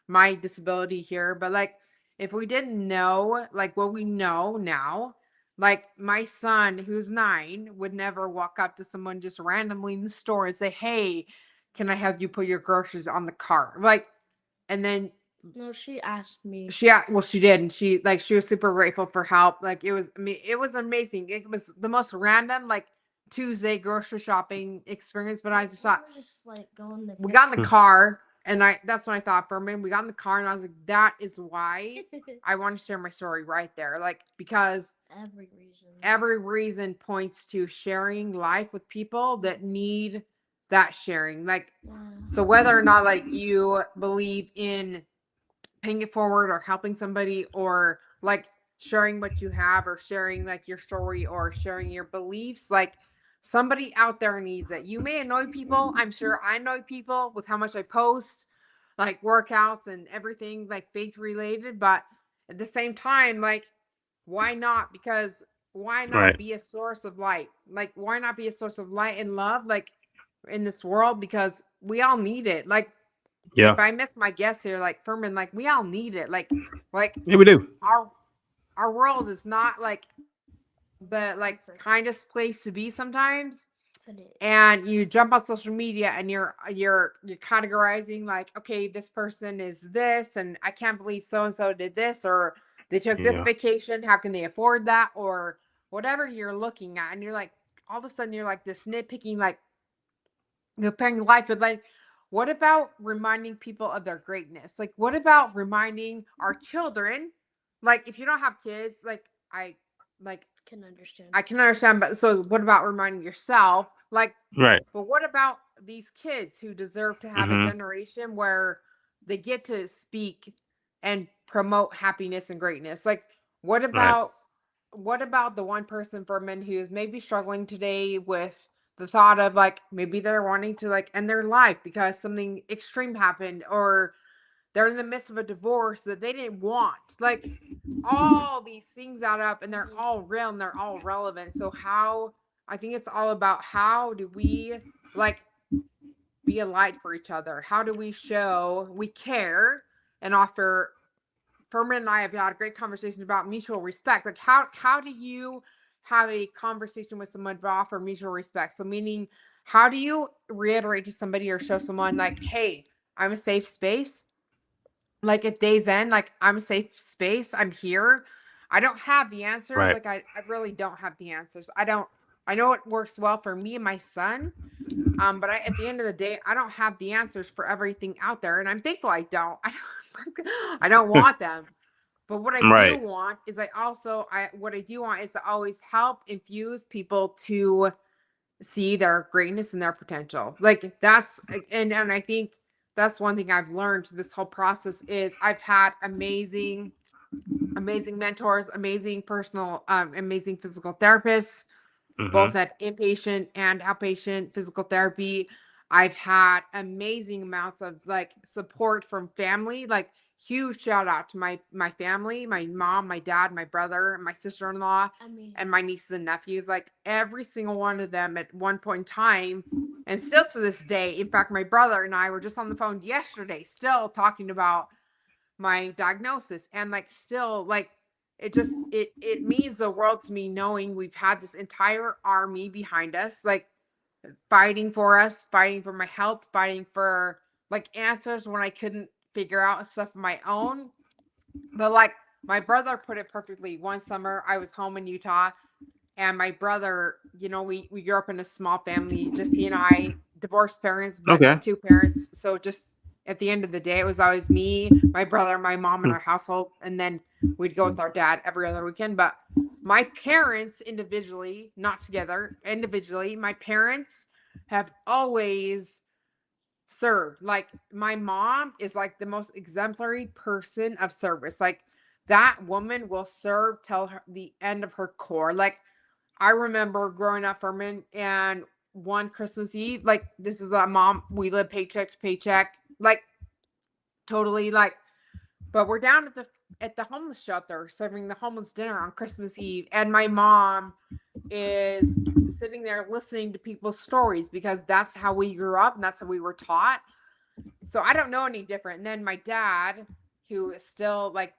my disability here. But like if we didn't know like what we know now, like my son who's 9 would never walk up to someone just randomly in the store and say, "Hey, can I help you put your groceries on the cart?" Like, and then No, she asked me. she did, and she was super grateful for help. Like it was amazing. It was the most random like Tuesday grocery shopping experience, but I just thought We were just like going the we got in the car, and that's when I thought, Ferman, we got in the car, and I was like, that is why I want to share my story right there. Like, because every reason points to sharing life with people that need that sharing. Like, so whether or not like you believe in paying it forward or helping somebody or like sharing what you have or sharing like your story or sharing your beliefs, like somebody out there needs it. You may annoy people. I'm sure I annoy people with how much I post, like workouts and everything like faith related, but at the same time, like why not? Because why not Right. be a source of light? Like why not be a source of light and love like in this world, because we all need it. Like Yeah. if I miss my guest here, like Ferman, like we all need it. Like Yeah, we do. our world is not like the like kindest place to be sometimes. And you jump on social media and you're categorizing like, okay, this person is this, and I can't believe so and so did this, or they took this Yeah. vacation. How can they afford that, or whatever you're looking at? And you're like, all of a sudden, you're like this nitpicking, like comparing life with life. What about reminding people of their greatness? Like, what about reminding our children? Like, if you don't have kids, like I can understand. I can understand, but so what about reminding yourself? Like, Right. but what about these kids who deserve to have a Mm-hmm. generation where they get to speak and promote happiness and greatness? Like, What Right. about the one person, Ferman, who's maybe struggling today with the thought of like maybe they're wanting to like end their life because something extreme happened, or they're in the midst of a divorce that they didn't want. Like all these things add up and they're all real and they're all relevant. So I think it's all about how do we like be a light for each other? How do we show we care and offer? Ferman and I have had great conversations about mutual respect. Like how do you have a conversation with someone to offer mutual respect? So meaning, how do you reiterate to somebody or show someone like, hey, I'm a safe space. Like at day's end, like I'm a safe space. I'm here. I don't have the answers. Right. Like I really don't have the answers. I know it works well for me and my son. But at the end of the day, I don't have the answers for everything out there. And I'm thankful I don't. I don't want them. But what I do Right. want is what I do want is to always help infuse people to see their greatness and their potential. Like and I think that's one thing I've learned this whole process is I've had amazing mentors, amazing amazing physical therapists, Mm-hmm. both at inpatient and outpatient physical therapy. I've had amazing amounts of like support from family, like huge shout out to my family, my mom, my dad, my brother, my sister-in-law, and my nieces and nephews. Like every single one of them at one point in time, and still to this day. In fact, my brother and I were just on the phone yesterday, still talking about my diagnosis, and like still like it means the world to me knowing we've had this entire army behind us, like fighting for us, fighting for my health, fighting for like answers when I couldn't figure out stuff on my own. But like my brother put it perfectly. One summer I was home in Utah, and my brother, we grew up in a small family, just he and I, divorced parents, but Okay. two parents. So just at the end of the day, it was always me, my brother, my mom in our household. And then we'd go with our dad every other weekend. But my parents individually, not together, individually, my parents have always served. Like my mom is like the most exemplary person of service. Like that woman will serve till the end of her core. Like I remember growing up, Ferman, and one Christmas Eve, like this is a mom, we live paycheck to paycheck, like totally like, but we're down at the homeless shelter serving the homeless dinner on Christmas Eve, and my mom is sitting there listening to people's stories because that's how we grew up and that's how we were taught. So I don't know any different. And then my dad, who is still like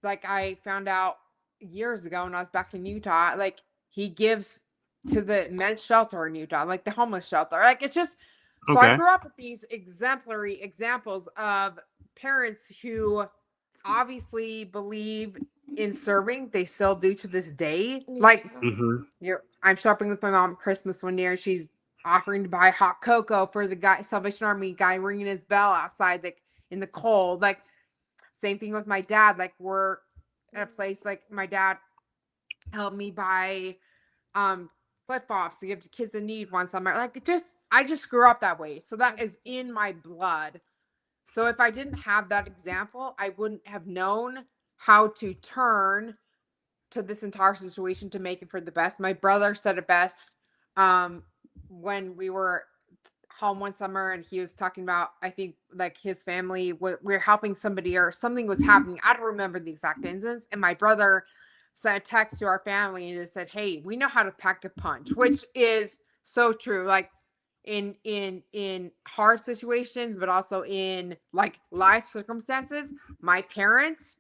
I found out years ago when I was back in Utah, like he gives to the men's shelter in Utah, like the homeless shelter. Like it's just, so I Okay. grew up with these exemplary examples of parents who obviously believe in serving. They still do to this day. Like Mm-hmm. I'm shopping with my mom at Christmas one year. She's offering to buy hot cocoa for the guy, Salvation Army guy, ringing his bell outside, like in the cold. Like same thing with my dad. Like we're at a place, like my dad helped me buy flip flops to give to kids in need one summer. Like I just grew up that way. So that is in my blood. So if I didn't have that example, I wouldn't have known how to turn to this entire situation to make it for the best. My brother said it best when we were home one summer, and he was talking about, I think like his family, we're helping somebody or something was happening. I don't remember the exact instance. And my brother sent a text to our family and just said, hey, we know how to pack a punch, which is so true. Like in hard situations, but also in like life circumstances, my parents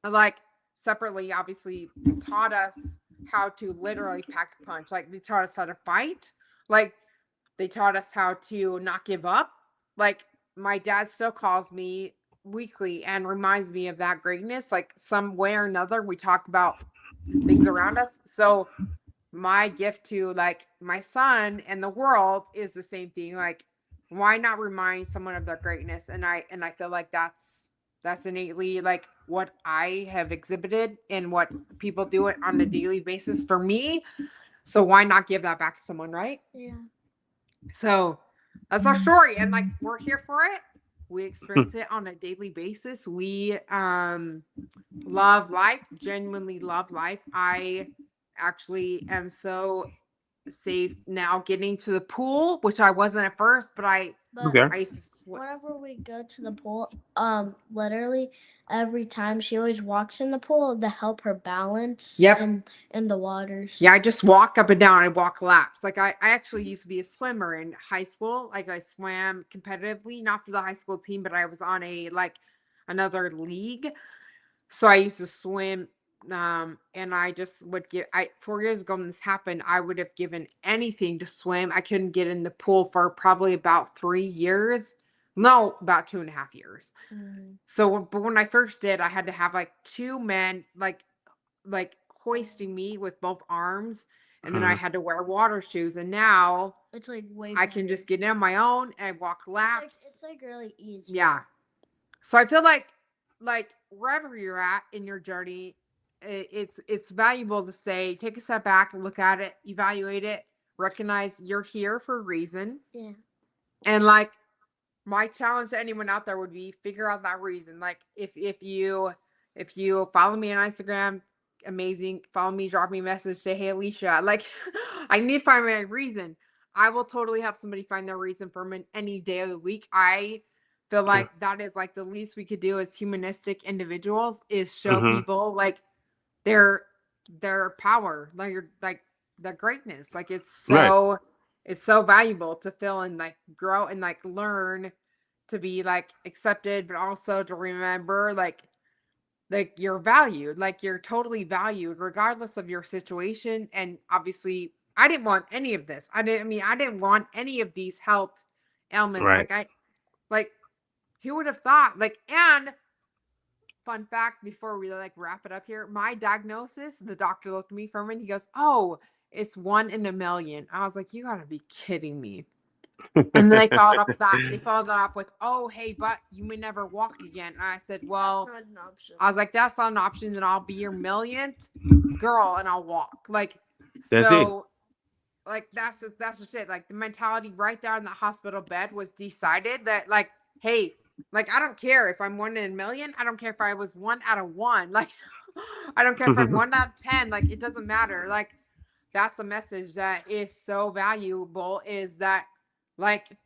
like separately obviously taught us how to literally pack a punch. Like they taught us how to fight. Like they taught us how to not give up. Like my dad still calls me weekly and reminds me of that greatness. Like some way or another, we talk about things around us. So my gift to like my son and the world is the same thing. Like why not remind someone of their greatness? And I feel like that's innately like what I have exhibited and what people do it on a daily basis for me. So why not give that back to someone, right? Yeah. So that's our story, and like we're here for it. We experience it on a daily basis. We love life, genuinely love life. I actually am so safe now getting to the pool, which I wasn't at first, but I Okay. used to whenever we go to the pool, literally every time she always walks in the pool to help her balance Yep. in the waters. Yeah, I just walk up and down. I walk laps. Like I actually used to be a swimmer in high school. Like I swam competitively, not for the high school team, but I was on another league. So I used to swim. And I just would 4 years ago when this happened, I would have given anything to swim. I couldn't get in the pool for probably about 3 years. No, about 2.5 years. So, but when I first did, I had to have like 2 men, like hoisting me with both arms, and then I had to wear water shoes. And now It's like way I can just get in on my own and walk laps. It's like really easy. Yeah. So I feel like wherever you're at in your journey, it's valuable to say, take a step back and look at it, evaluate it, recognize you're here for a reason. Yeah. And like my challenge to anyone out there would be figure out that reason. Like if you follow me on Instagram, amazing. Follow me, drop me a message, say, hey Alicia, like I need to find my reason. I will totally help somebody find their reason for any day of the week. I feel like that is like the least we could do as humanistic individuals is show people like their power, like their greatness. Like it's so valuable to feel and like grow and like learn to be like accepted, but also to remember like you're valued, like you're totally valued regardless of your situation. And obviously I didn't want any of this. I didn't want any of these health ailments. Right. Like who would have thought? Like, and fun fact before we like wrap it up here, my diagnosis, the doctor looked at me for a minute, he goes, oh, it's 1 in a million. I was like, you gotta be kidding me. And then they followed that up with, oh, hey, but you may never walk again. And I said, well, that's not an option. I was like, that's not an option. Then I'll be your millionth girl and I'll walk. Like, That's so like that's just it. Like the mentality right there in the hospital bed was decided that like, hey, like I don't care if I'm 1 in a million. I don't care if I was 1 out of 1. Like I don't care if I'm 1 out of 10. Like it doesn't matter. Like that's the message that is so valuable, is that like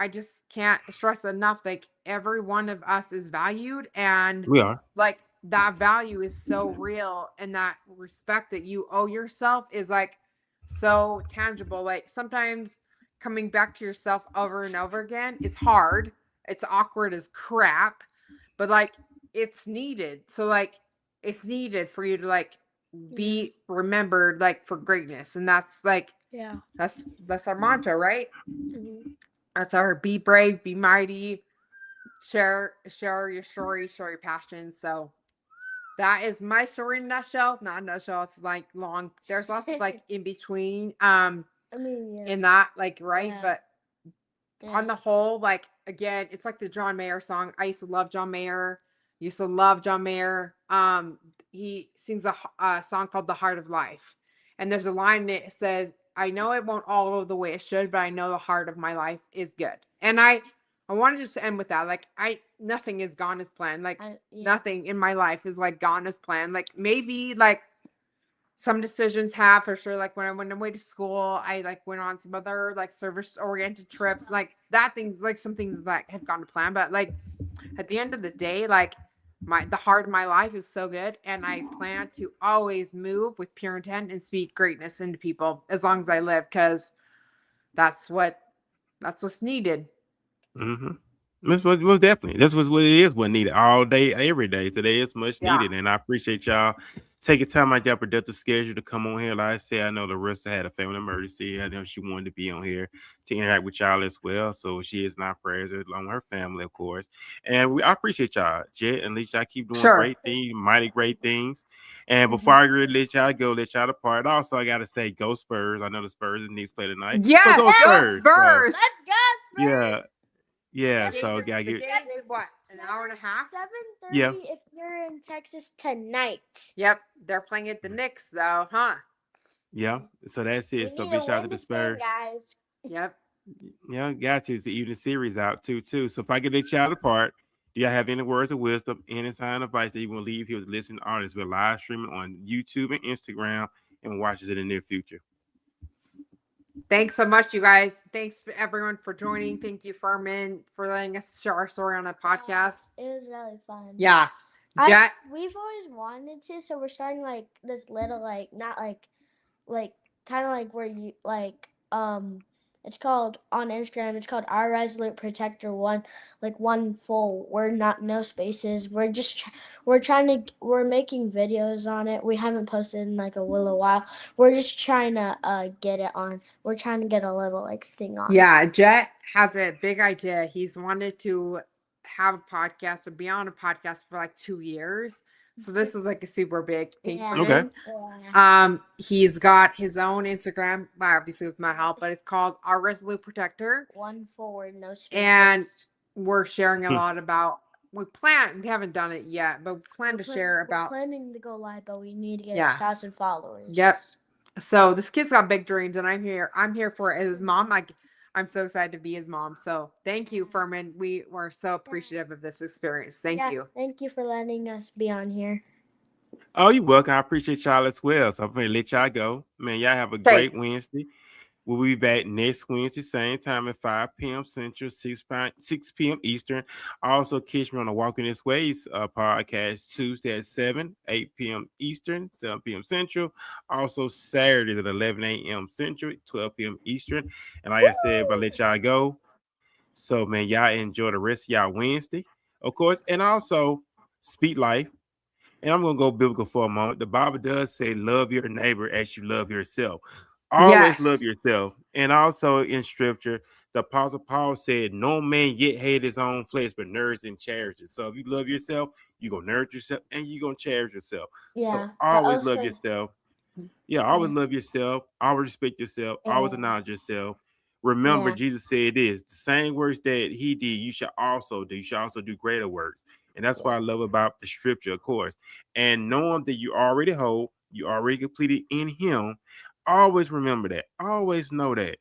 I just can't stress enough, like every one of us is valued, and we are. like that value is so real, and that respect that you owe yourself is like so tangible. Like sometimes coming back to yourself over and over again is hard. It's awkward as crap, but like it's needed. So like it's needed for you to like be remembered like for greatness. And that's like, Yeah. that's our mantra, right? Mhm. That's our be brave, be mighty, share your story, share your passion. So that is my story in a nutshell. Not a nutshell, it's like long. There's lots of like in between. I mean, yeah. In that, like, right. Yeah. But Yeah. on the whole, like again, it's like the John Mayer song. I used to love John Mayer. He sings a song called The Heart of Life. And there's a line that says, I know it won't all go the way it should, but I know the heart of my life is good. And I wanted to just end with that. Like nothing is gone as planned. Like nothing in my life is like gone as planned. Like maybe like some decisions have for sure. Like when I went away to school, I like went on some other like service oriented trips, like that things, like some things that have gone to plan. But like at the end of the day, like the heart of my life is so good, and I plan to always move with pure intent and speak greatness into people as long as I live, because that's what's needed. Most definitely. That's what it is. What needed all day, every day. Today is much needed, and I appreciate y'all taking time out your productive schedule to come on here. Like I said, I know Laresa had a family emergency. I know she wanted to be on here to interact with y'all as well. So she is in our prayers along with her family, of course. And I appreciate y'all, Jet and Alicia. I keep doing great things, mighty great things. And before I let y'all go, let y'all depart. Also, I gotta say, go Spurs. I know the Spurs and Knicks play tonight. Yeah, so go Spurs. Spurs. Let's go Spurs. Yeah. Yeah, The so game is what, an hour and a half? 7:30 Yeah. if you're in Texas tonight. Yep, they're playing at the Knicks though, huh? Yeah, so that's it. So big shout out to the Spurs, guys. Yep. Yeah, got to. It's the evening series out too. So if I get let y'all apart, do y'all have any words of wisdom, any sign of advice that you want to leave here with the listening audience? We're live streaming on YouTube and Instagram and watches it in the near future. Thanks so much, you guys. Thanks for everyone for joining. Thank you, Ferman, for letting us share our story on a podcast. It was really fun. Yeah. Jet. We've always wanted to, so we're starting like this little not like kind of like where you it's called on Instagram, it's called Our Resolute Protector 1, like one full word, not no spaces. We're just we're making videos on it. We haven't posted in like a little while. We're just trying to get it on. We're trying to get a little like thing on. Yeah, Jet has a big idea. He's wanted to have a podcast or be on a podcast for like 2 years. So this is like a super big thing for him. Yeah. He's got his own Instagram, obviously with my help, but it's called Our Resolute Protector. One forward, no spaces. And we're sharing a lot about. We haven't done it yet, but we plan to share about. We're planning to go live, but we need to get 1,000 followers. Yep. So this kid's got big dreams, and I'm here. I'm here for it as his mom. I'm so excited to be his mom. So thank you, Ferman. We were so appreciative of this experience. Thank you. Thank you for letting us be on here. Oh, you're welcome. I appreciate y'all as well. So I'm going to let y'all go. Man, y'all have a great Wednesday. We'll be back next Wednesday, same time at 5 p.m. Central, 6 p.m. Eastern. Also, catch me on the Walking This Ways podcast Tuesday at 7, 8 p.m. Eastern, 7 p.m. Central. Also, Saturdays at 11 a.m. Central, 12 p.m. Eastern. And like I said, I'll let y'all go. So, man, y'all enjoy the rest of y'all Wednesday, of course. And also, speak life. And I'm going to go biblical for a moment. The Bible does say, love your neighbor as you love yourself. Always love yourself. And also in scripture, the Apostle Paul said, no man yet hate his own flesh, but nourishes and cherishes. So if you love yourself, you're going to nourish yourself and you're going to cherish yourself. Yeah, so always love yourself. Yeah, always love yourself. Always respect yourself. Always acknowledge yourself. Remember, Jesus said this, the same works that he did, you shall also do. You shall also do greater works. And that's what I love about the scripture, of course. And knowing that you already hold, you already completed in him, always remember that. Always know that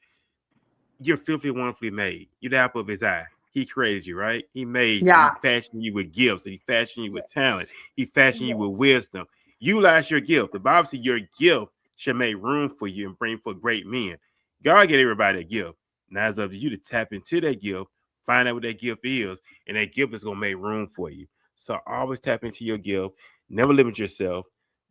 you're fearfully, wonderfully made. You're the apple of his eye. He created you, right? He made you. He fashioned you with gifts. And he fashioned you with talent. He fashioned you with wisdom. Utilize your gift. The Bible says your gift should make room for you and bring forth great men. God gave everybody a gift. Now it's up to you to tap into that gift, find out what that gift is, and that gift is going to make room for you. So always tap into your gift. Never limit yourself.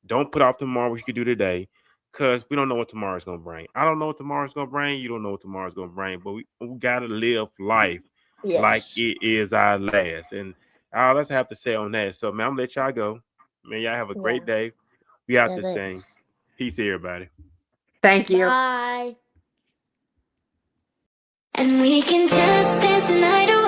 Don't put off tomorrow what you can do today, because we don't know what tomorrow's going to bring. I don't know what tomorrow's going to bring. You don't know what tomorrow's going to bring. But we got to live life like it is our last. And all that's I have to say on that. So, man, I'm going to let y'all go. Man, y'all have a great day. We out this thing. Peace, everybody. Thank you. Bye. And we can just dance the night away.